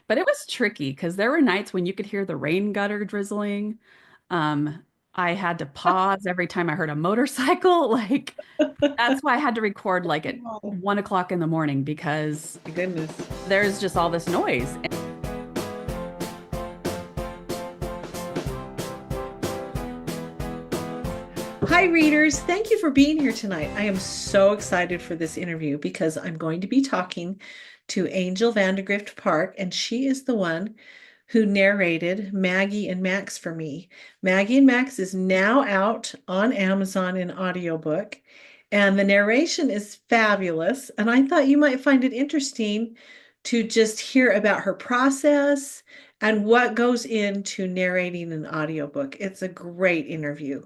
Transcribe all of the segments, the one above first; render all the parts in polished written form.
But it was tricky because there were nights when you could hear the rain gutter drizzling. I had to pause every time I heard a motorcycle. Like that's why I had to record like at Oh, 1 o'clock in the morning because my goodness. there's just all this noise. Hi, readers. Thank you for being here tonight. I am so excited for this interview because I'm going to be talking to Angel Vandegrift Park, and she is the one who narrated Maggie and Max for me. Maggie and Max is now out on Amazon in audiobook, and the narration is fabulous. And I thought you might find it interesting to just hear about her process and what goes into narrating an audiobook. It's a great interview.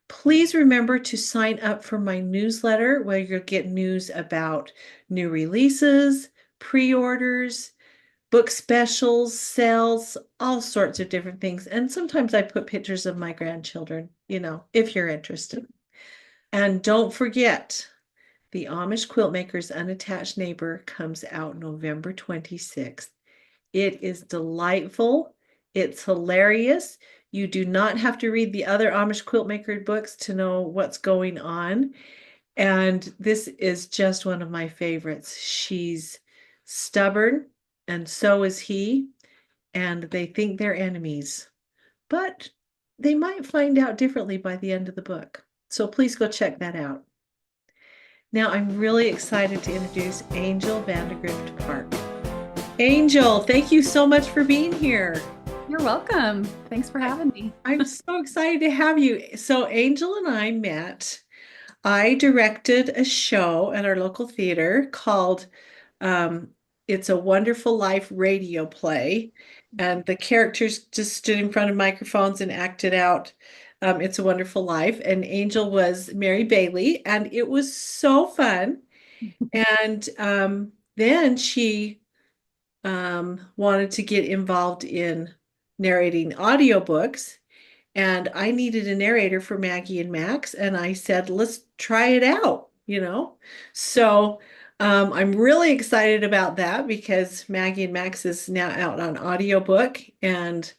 Please remember to sign up for my newsletter where you'll get news about new releases, pre-orders, book specials, sales, all sorts of different things. And sometimes I put pictures of my grandchildren, if you're interested. And don't forget, The Amish Quiltmaker's Unattached Neighbor comes out November 26th. It is delightful. It's hilarious. You do not have to read the other Amish quiltmaker books to know what's going on. And this is just one of my favorites. She's stubborn, and so is he. And they think they're enemies, but they might find out differently by the end of the book. So please go check that out. Now, I'm really excited to introduce Angel Vandegrift Park. Angel, thank you so much for being here. You're welcome. Thanks for having me. I'm so excited to have you. So, Angel and I met. I directed a show at our local theater called um, It's a Wonderful Life radio play. And the characters just stood in front of microphones and acted out It's a Wonderful Life. And Angel was Mary Bailey, and it was so fun. And then she wanted to get involved in narrating audiobooks. And I needed a narrator for Maggie and Max. And I said, let's try it out. So I'm really excited about that because Maggie and Max is now out on audiobook and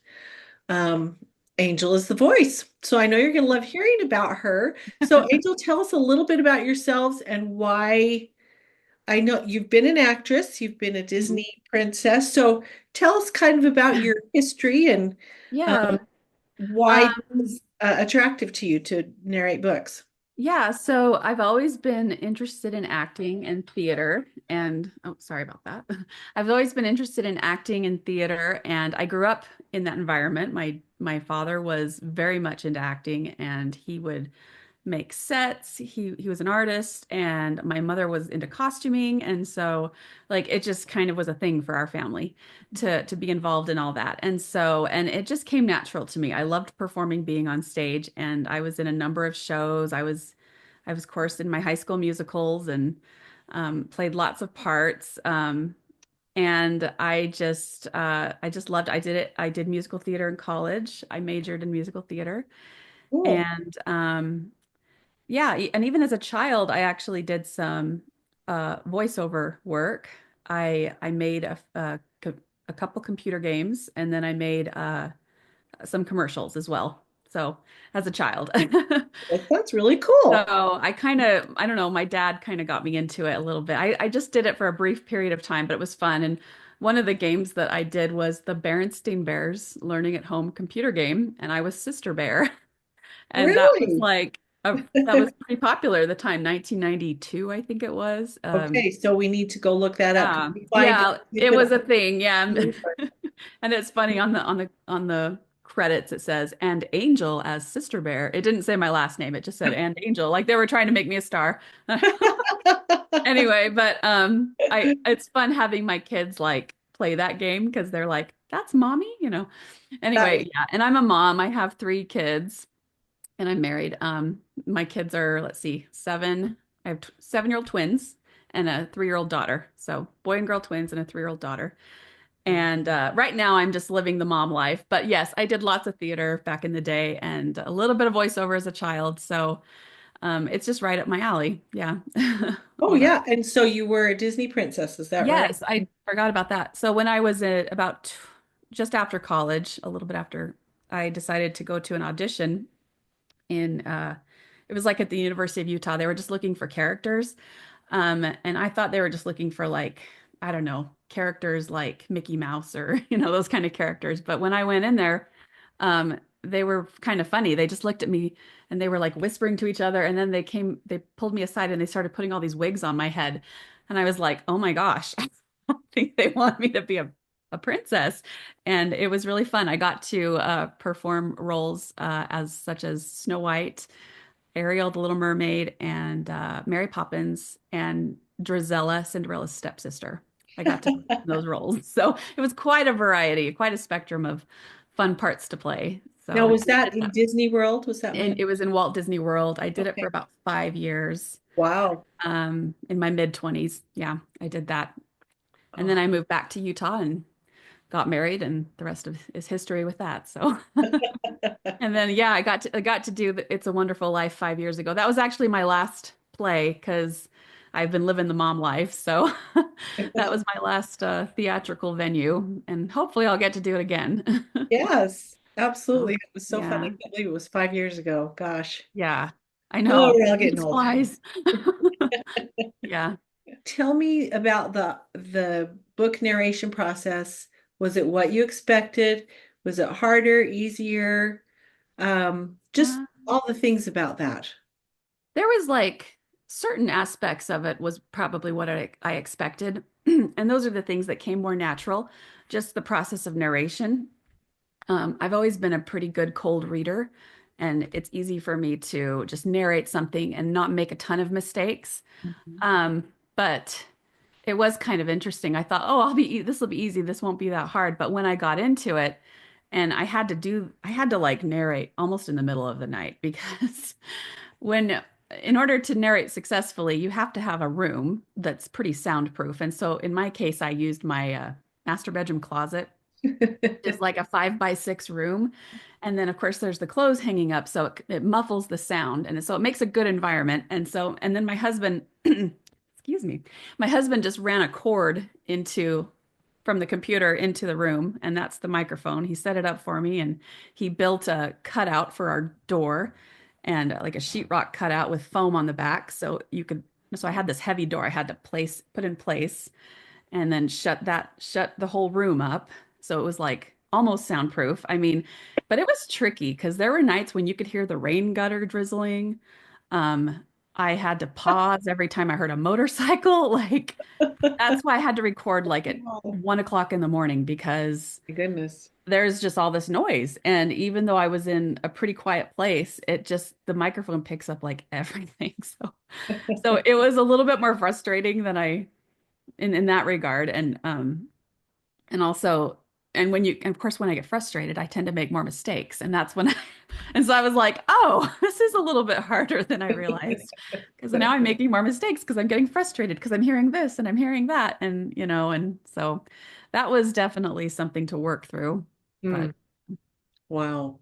um, Angel is the voice. So I know you're going to love hearing about her. So, Angel, tell us a little bit about yourselves and why. I know you've been an actress, you've been a Mhm. Disney princess. So tell us kind of about your history and Yeah. um, why Um, it's attractive to you to narrate books. yeah, so I've always been interested in acting and theater and oh, sorry about that. I've always been interested in acting and theater and I grew up in that environment. My father was very much into acting and he would make sets. He was an artist and my mother was into costuming and so like it just kind of was a thing for our family to be involved in all that. And it just came natural to me. I loved performing, being on stage, and I was in a number of shows. I was of course in my high school musicals and played lots of parts. And I just loved I did it. I did musical theater in college. I majored in musical theater. Cool. And yeah, and even as a child, I actually did some voiceover work. I made a couple computer games, and then I made some commercials as well. So as a child. That's really cool. So I don't know, my dad kind of got me into it a little bit. I just did it for a brief period of time, but it was fun. And one of the games that I did was the Berenstain Bears Learning at Home computer game, and I was Sister Bear. And that was Really? like that was pretty popular at the time, 1992, I think it was. Okay, so we need to go look that up. Can we find it? Yeah, Keep it it was a thing. Yeah. on. And it's funny on the credits it says and Angel as Sister Bear. It didn't say my last name. It just said and Angel. Like they were trying to make me a star. Anyway, but I it's fun having my kids like play that game because they're like, that's mommy. That is Anyway, yeah. And I'm a mom. I have three kids and I'm married. My kids are, let's see, seven. I have 7-year-old twins and a 3-year-old daughter. So boy and girl twins and a 3-year-old daughter. And right now I'm just living the mom life. But yes, I did lots of theater back in the day and a little bit of voiceover as a child. So It's just right up my alley. Yeah. Oh All that. yeah. And so you were a Disney princess, is that right? Yes, I forgot about that. So when I was just after college, a little bit after, I decided to go to an audition in it was like at the University of Utah. They were just looking for characters. And I thought they were just looking for like, I don't know, characters like Mickey Mouse or, those kind of characters. But when I went in there, they were kind of funny. They just looked at me and they were like whispering to each other. And then they pulled me aside and they started putting all these wigs on my head. And I was like, oh my gosh, I don't think they want me to be a princess. And it was really fun. I got to perform roles as such as Snow White, Ariel, the Little Mermaid, and Mary Poppins, and Drizella, Cinderella's stepsister. I got to play those roles. So it was quite a variety, quite a spectrum of fun parts to play. Now, So was that in Disney World? Was that and when? it was in Walt Disney World. I did it for Okay. about 5 years, Wow. in my mid 20s. Yeah, I did that. And then Oh. I moved back to Utah and got married, and the rest of is history with that. So and then yeah, I got to do It's a Wonderful Life 5 years ago. That was actually my last play because I've been living the mom life. So that was my last theatrical venue, and hopefully I'll get to do it again. Yes, So, absolutely. It was so fun. I yeah, can't believe it was 5 years ago. Gosh. yeah, I Oh, know. we're all getting This old. flies. Yeah. Tell me about the book narration process. Was it what you expected? Was it harder, easier? Just Uh, all the things about that. there was like certain aspects of it was probably what I expected. And those are the things that came more natural, just the process of narration. I've always been a pretty good cold reader, and it's easy for me to just narrate something and not make a ton of mistakes. Mhm. But it was kind of interesting. I thought, oh, this will be easy. This won't be that hard. But when I got into it, and I had to like narrate almost in the middle of the night because when, in order to narrate successfully, you have to have a room that's pretty soundproof. And so in my case, I used my master bedroom closet is like a 5 by 6 room. And then, of course, there's the clothes hanging up. So it muffles the sound. And so it makes a good environment. And then my husband, excuse me, my husband just ran a cord from the computer into the room. And that's the microphone. He set it up for me and he built a cutout for our door and like a sheetrock cutout with foam on the back. So I had this heavy door I had to put in place and then shut the whole room up. So it was like almost soundproof. I mean, but it was tricky because there were nights when you could hear the rain gutter drizzling. Um, I had to pause every time I heard a motorcycle. Like that's why I had to record like at Oh, 1 o'clock in the morning because my goodness. there's just all this noise. And even though I was in a pretty quiet place, the microphone picks up like everything. So it was a little bit more frustrating than in that regard. And also, and of course, when I get frustrated, I tend to make more mistakes. And that's when and so I was like, oh, this is a little bit harder than I realized. Because now I'm making more mistakes because I'm getting frustrated because I'm hearing this and I'm hearing that. And so that was definitely something to work through. But Hmm. Wow.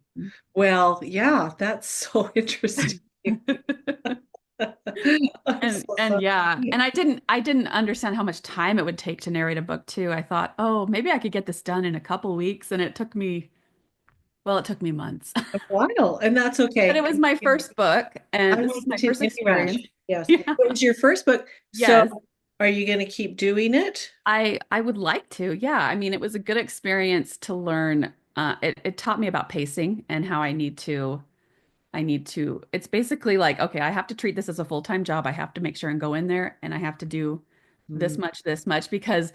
Well, yeah, that's so interesting. I'm so and yeah, sorry. and I didn't understand how much time it would take to narrate a book too. I thought, oh, maybe I could get this done in a couple weeks, and it took me months. A while, and that's But okay. it was my first book, I and this is want my to first interrupt. experience. Yes. Yeah. It was your first book. So Yes. are you going to keep doing it? I would like to. Yeah. I mean, it was a good experience to learn. It taught me about pacing and how it's basically like, okay, I have to treat this as a full-time job. I have to make sure and go in there and I have to do Mm. this much, because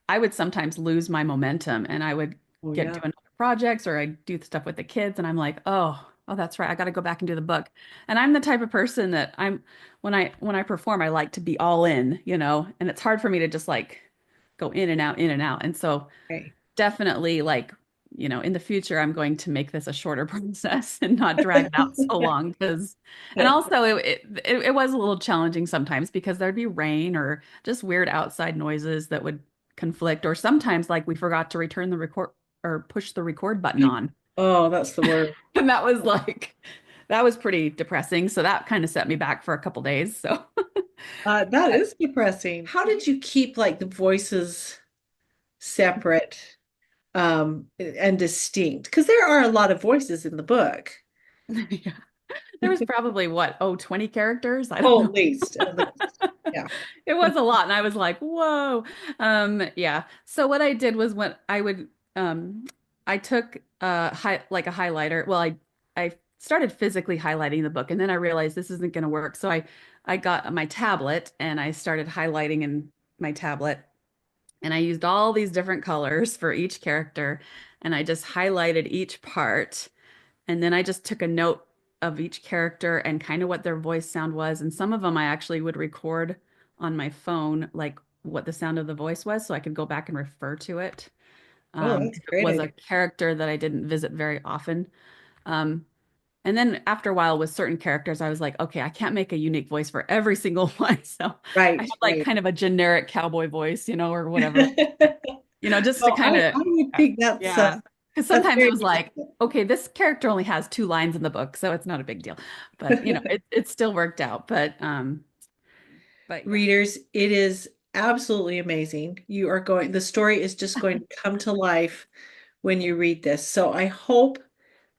I would sometimes lose my momentum and I would Oh, get yeah. doing other projects or I do stuff with the kids and I'm like, oh, that's right. I got to go back and do the book. And I'm the type of person that when I perform, I like to be all in, and it's hard for me to just like go in and out, in and out. And so Okay. definitely like, in the future, I'm going to make this a shorter process and not drag it out so long and also it was a little challenging sometimes because there'd be rain or just weird outside noises that would conflict, or sometimes like we forgot to return the record or push the record button on. Oh, that's the word. And that was like, that was pretty depressing. So that kind of set me back for a couple days. So That is depressing. How did you keep like the voices separate and distinct? Because there are a lot of voices in the book. yeah, there was probably what, 20 characters. I don't Oh, know. at least. Yeah. It was a lot. And I was like, whoa. Yeah. So what I did was when I would, I took like a highlighter. Well, I started physically highlighting the book and then I realized this isn't going to work. So I got my tablet and I started highlighting in my tablet and I used all these different colors for each character and I just highlighted each part. And then I just took a note of each character and kind of what their voice sound was. And some of them I actually would record on my phone, like what the sound of the voice was, so I could go back and refer to it. Oh, that's If a it great was a idea. character that I didn't visit very often. Um, and then after a while with certain characters, I was like, okay, I can't make a unique voice for every single one. So I Right, have like right. kind of a generic cowboy voice, or whatever, just to Well, kind of, I would think yeah. Because that's sometimes very it was like, okay, this character only has 2 lines in the book, so it's not a big deal. But it still worked out. But yeah. readers, it is absolutely amazing. The story is just going to come to life when you read this. So I hope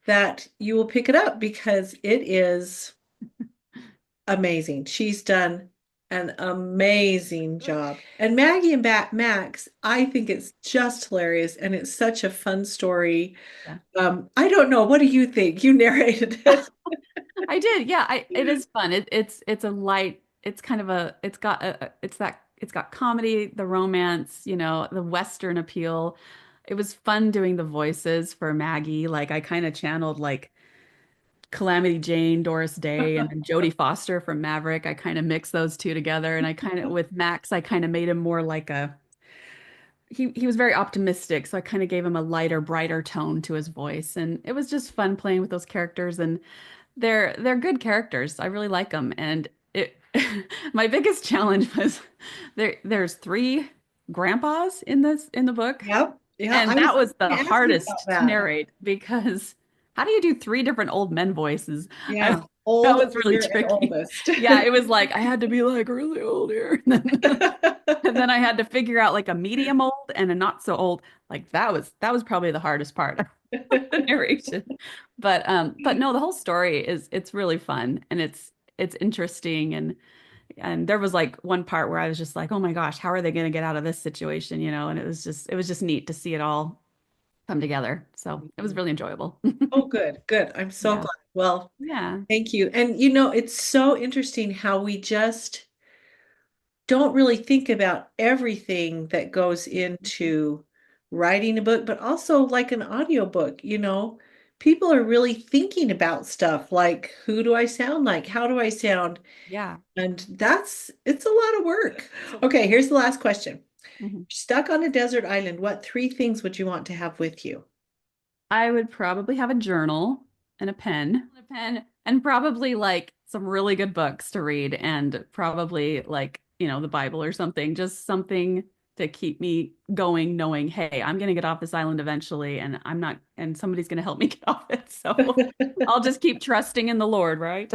that you will pick it up because it is amazing. She's done an amazing job. And Maggie and Max, I think it's just hilarious and it's such a fun story. Yeah. I don't know. What do you think? You narrated it. I did. Yeah, it is fun. It's a light, it's kind of it's got comedy, the romance, the Western appeal. It was fun doing the voices for Maggie. Like I kind of channeled like Calamity Jane, Doris Day, and then Jodie Foster from Maverick. I kind of mixed those two together. And I kind of with Max, I kind of made him more like he was very optimistic, so I kind of gave him a lighter, brighter tone to his voice. And it was just fun playing with those characters. And they're good characters. I really like them. And it my biggest challenge was there's 3 grandpas in the book. Yep. Yeah, And I that was was the going to ask you about hardest to that. narrate because how do you do 3 different old men voices? I Yeah. that Old, was really middle, and tricky. oldest. Yeah, it was like I had to be like really old here. And then I had to figure out like a medium old and a not so old. Like that was probably the hardest part of the narration. But no, the whole story it's really fun and it's interesting and there was like one part where I was just like, "Oh my gosh, how are they going to get out of this situation?" And it was just neat to see it all come together. So, it was really enjoyable. Oh, good, good. I'm so Yeah. glad. Well, Yeah. thank you. And it's so interesting how we just don't really think about everything that goes into writing a book, but also like an audiobook, people are really thinking about stuff like who do I sound like? How do I sound? Yeah. And it's a lot of work. Okay, here's the last question. Mhm. Stuck on a desert island, what 3 things would you want to have with you? I would probably have a journal and a pen, and probably like some really good books to read, and probably like, the Bible or something, just something to keep me going, knowing, hey, I'm going to get off this island eventually, and and somebody's going to help me get off it. So I'll just keep trusting in the Lord, right?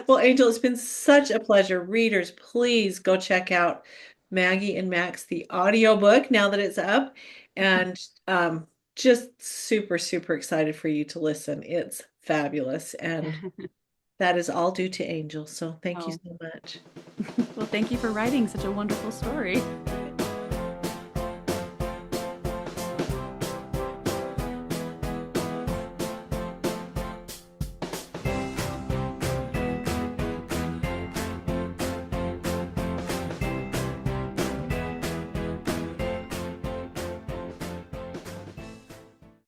Well, Angel, it's been such a pleasure. Readers, please go check out Maggie and Max, the audiobook, now that it's up. And just super, super excited for you to listen. It's fabulous. And that is all due to Angel. So thank you Oh, so much. well, thank you for writing such a wonderful story.